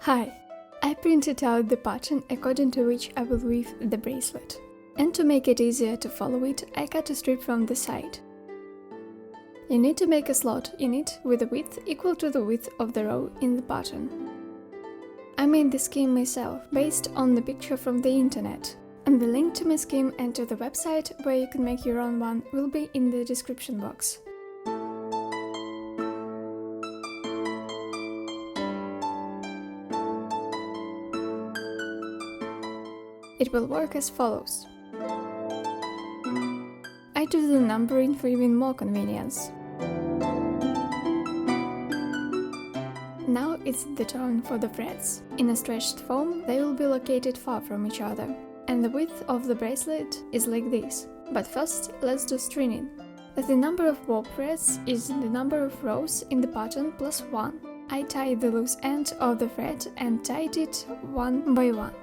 Hi! I printed out the pattern according to which I will weave the bracelet. And to make it easier to follow it, I cut a strip from the side. You need to make a slot in it with a width equal to the width of the row in the pattern. I made the scheme myself, based on the picture from the internet. And the link to my scheme and to the website where you can make your own one will be in the description box. It will work as follows. I do the numbering for even more convenience. Now it's the turn for the threads. In a stretched form, they will be located far from each other. And the width of the bracelet is like this. But first, let's do stringing. The number of warp threads is the number of rows in the pattern plus 1. I tied the loose end of the thread and tied it one by one.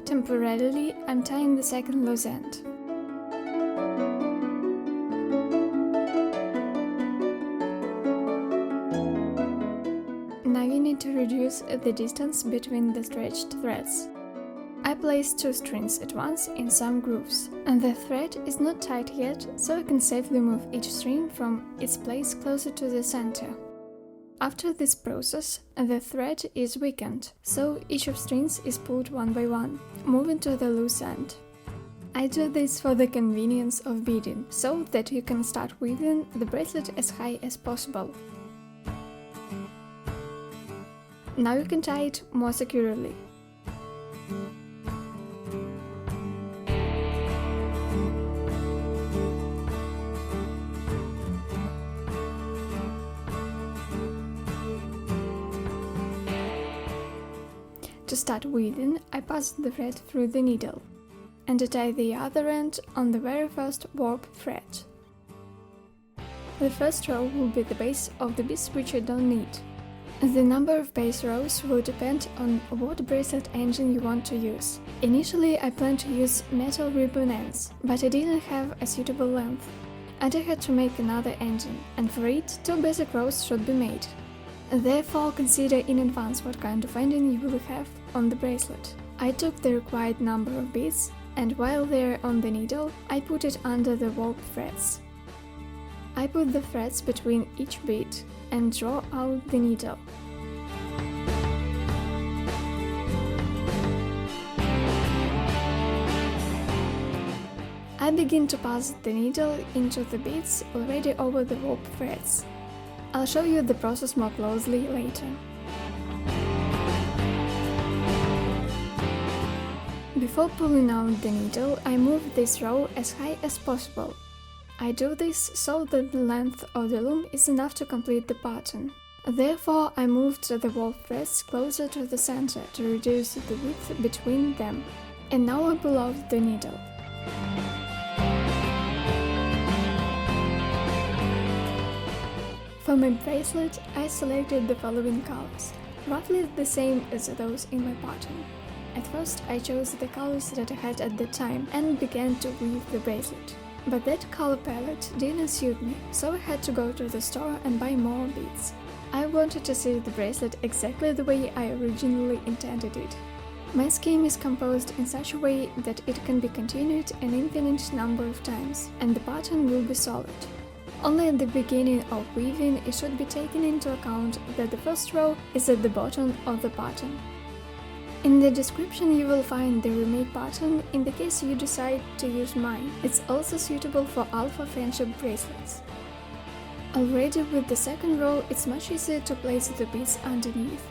Temporarily, I'm tying the second loose end. Now you need to reduce the distance between the stretched threads. I place 2 strings at once in some grooves, and the thread is not tied yet, so I can safely move each string from its place closer to the center. After this process, the thread is weakened, so each of strings is pulled one by one, moving to the loose end. I do this for the convenience of beading, so that you can start weaving the bracelet as high as possible. Now you can tie it more securely. To start weaving, I pass the thread through the needle and tie the other end on the very first warp thread. The first row will be the base of the beads, which I don't need. The number of base rows will depend on what bracelet engine you want to use. Initially, I planned to use metal ribbon ends, but I didn't have a suitable length, and I had to make another engine, and for it, 2 basic rows should be made. Therefore, consider in advance what kind of ending you will have on the bracelet. I took the required number of beads, and while they're on the needle, I put it under the warp threads. I put the threads between each bead and draw out the needle. I begin to pass the needle into the beads already over the warp threads. I'll show you the process more closely later. Before pulling out the needle, I move this row as high as possible. I do this so that the length of the loom is enough to complete the pattern. Therefore, I moved the warp threads closer to the center to reduce the width between them. And now I pull out the needle. For my bracelet, I selected the following colors, roughly the same as those in my pattern. At first, I chose the colors that I had at the time and began to weave the bracelet. But that color palette didn't suit me, so I had to go to the store and buy more beads. I wanted to see the bracelet exactly the way I originally intended it. My scheme is composed in such a way that it can be continued an infinite number of times, and the pattern will be solid. Only at the beginning of weaving it should be taken into account that the first row is at the bottom of the pattern. In the description you will find the remade pattern in the case you decide to use mine. It's also suitable for alpha friendship bracelets. Already with the second row it's much easier to place the beads underneath.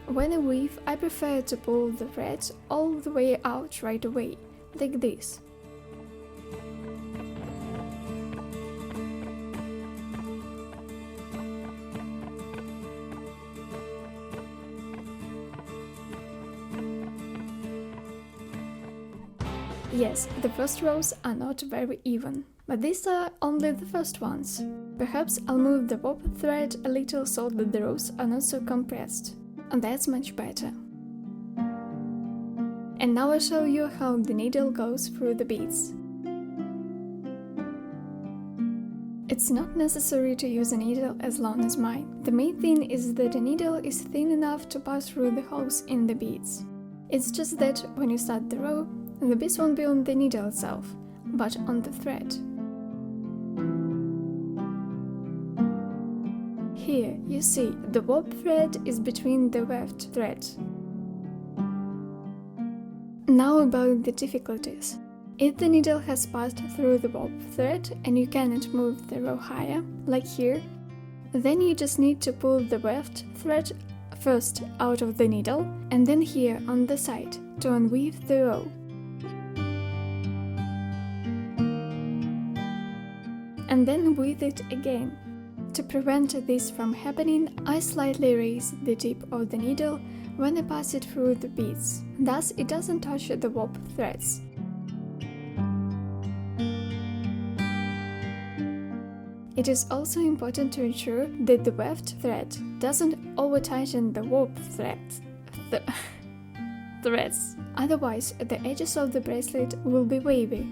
When I weave, I prefer to pull the threads all the way out right away, like this. Yes, the first rows are not very even, but these are only the first ones. Perhaps I'll move the warp thread a little so that the rows are not so compressed. And that's much better. And now I'll show you how the needle goes through the beads. It's not necessary to use a needle as long as mine. The main thing is that the needle is thin enough to pass through the holes in the beads. It's just that when you start the row, the beads won't be on the needle itself, but on the thread. Here, you see, the warp thread is between the weft threads. Now about the difficulties. If the needle has passed through the warp thread and you cannot move the row higher, like here, then you just need to pull the weft thread first out of the needle and then here on the side to unweave the row. And then weave it again. To prevent this from happening, I slightly raise the tip of the needle when I pass it through the beads, thus it doesn't touch the warp threads. It is also important to ensure that the weft thread doesn't over-tighten the warp threads. Otherwise, the edges of the bracelet will be wavy.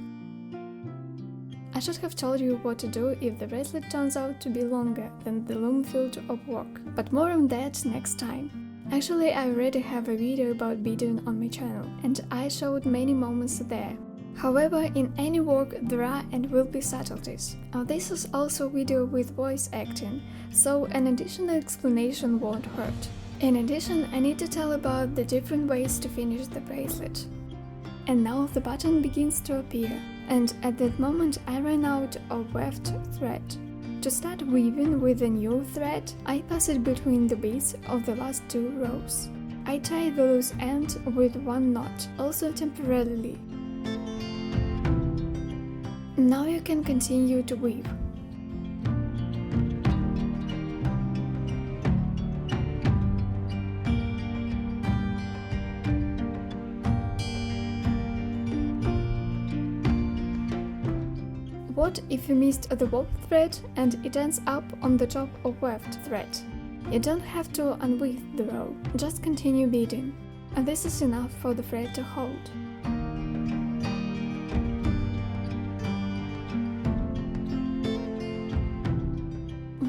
I should have told you what to do if the bracelet turns out to be longer than the loom field of work, but more on that next time. Actually, I already have a video about beading on my channel, and I showed many moments there. However, in any work there are and will be subtleties. This is also a video with voice acting, so an additional explanation won't hurt. In addition, I need to tell about the different ways to finish the bracelet. And now the button begins to appear, and at that moment I ran out of weft thread. To start weaving with a new thread, I pass it between the beads of the last two rows. I tie the loose end with one knot, also temporarily. Now you can continue to weave. What if you missed the warp thread and it ends up on the top of weft thread? You don't have to unweave the row, just continue beading, and this is enough for the thread to hold.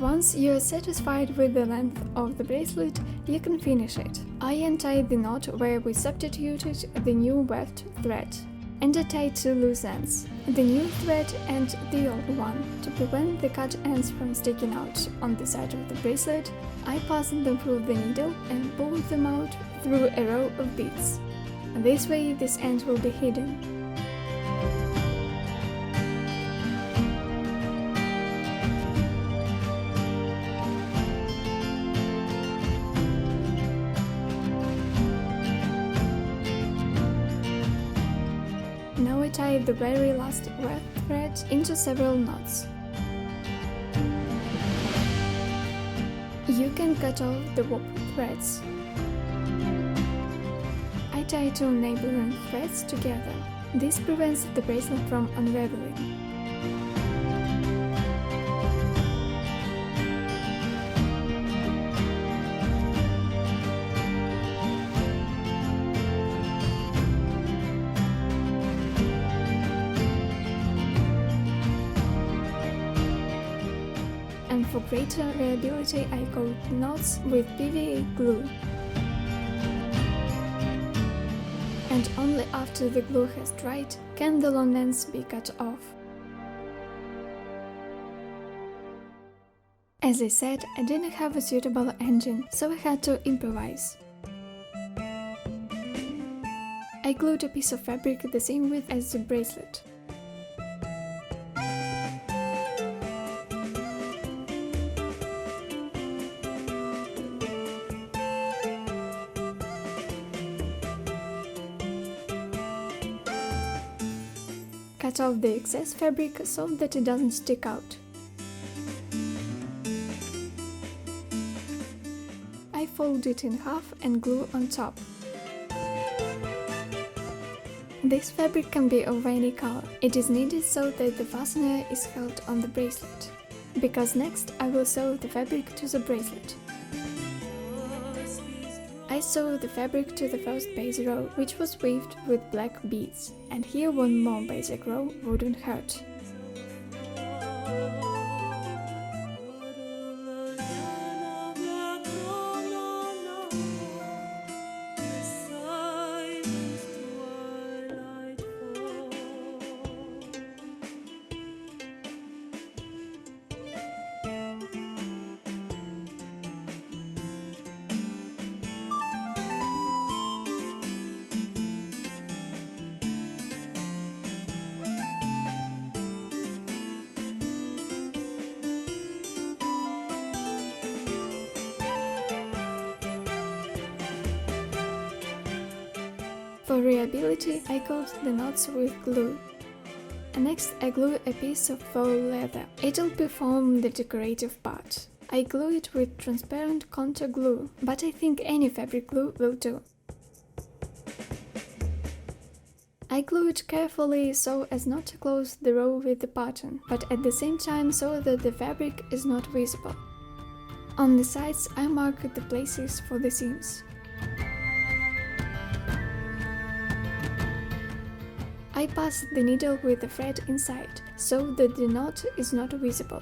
Once you are satisfied with the length of the bracelet, you can finish it. I untie the knot where we substituted the new weft thread, and I tie two loose ends, the new thread and the old one. To prevent the cut ends from sticking out on the side of the bracelet, I pass them through the needle and pull them out through a row of beads. This way this end will be hidden. Now I tie the very last weft thread into several knots. You can cut off the warp threads. I tie two neighboring threads together. This prevents the bracelet from unraveling. And for greater reliability, I coat the knots with PVA glue. And only after the glue has dried can the long ends be cut off. As I said, I didn't have a suitable engine, so I had to improvise. I glued a piece of fabric the same width as the bracelet. cut off the excess fabric so that it doesn't stick out. I fold it in half and glue on top. This fabric can be of any color. It is needed so that the fastener is held on the bracelet, because next I will sew the fabric to the bracelet. I sew the fabric to the first base row, which was weaved with black beads, and here one more basic row wouldn't hurt. For reliability, I coat the knots with glue. And next I glue a piece of faux leather. It'll form the decorative part. I glue it with transparent contour glue, but I think any fabric glue will do. I glue it carefully so as not to close the row with the pattern, but at the same time so that the fabric is not visible. On the sides I mark the places for the seams. I pass the needle with the thread inside, so that the knot is not visible.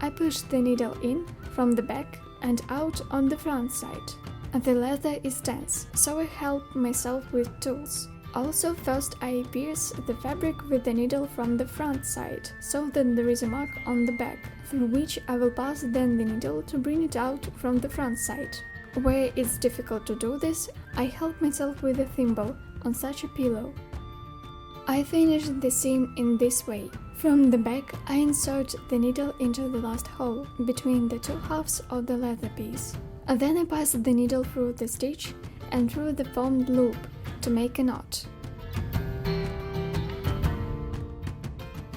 I push the needle in from the back and out on the front side. The leather is tense, so I help myself with tools. Also, first I pierce the fabric with the needle from the front side, so that there is a mark on the back, through which I will pass then the needle to bring it out from the front side. Where it's difficult to do this, I help myself with a thimble on such a pillow. I finish the seam in this way. From the back, I insert the needle into the last hole between the two halves of the leather piece. Then I pass the needle through the stitch and through the formed loop to make a knot.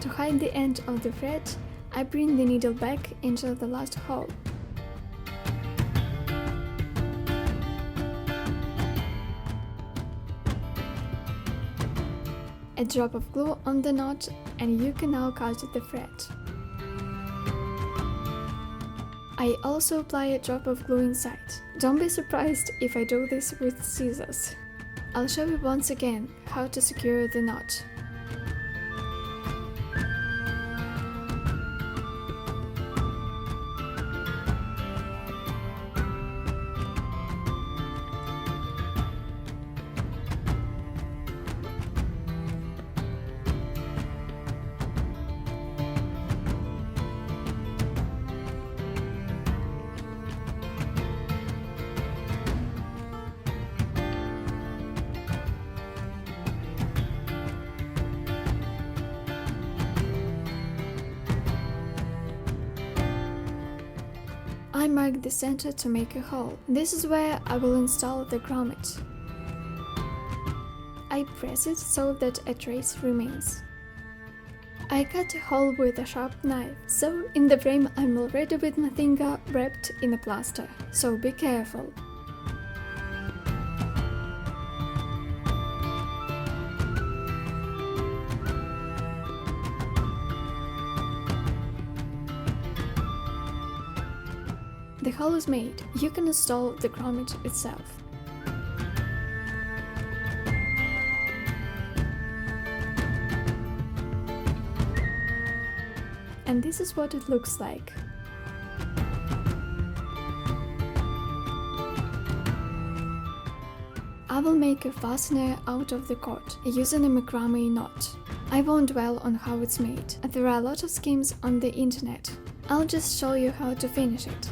To hide the end of the thread, I bring the needle back into the last hole. A drop of glue on the knot and you can now cut the thread. I also apply a drop of glue inside. Don't be surprised if I do this with scissors. I'll show you once again how to secure the knot. I mark the center to make a hole. This is where I will install the grommet. I press it so that a trace remains. I cut a hole with a sharp knife, so in the frame I'm already with my finger wrapped in a plaster, so be careful. The hole is made. You can install the grommet itself. And this is what it looks like. I will make a fastener out of the cord using a macrame knot. I won't dwell on how it's made. There are a lot of schemes on the internet. I'll just show you how to finish it.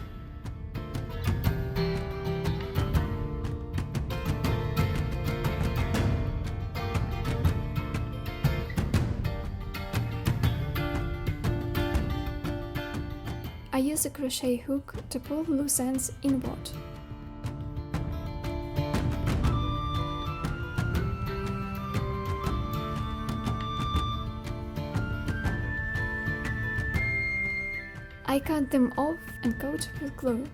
I use a crochet hook to pull loose ends inward. I cut them off and coat with glue.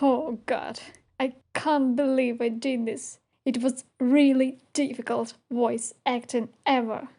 Oh god, I can't believe I did this. It was really difficult voice acting ever.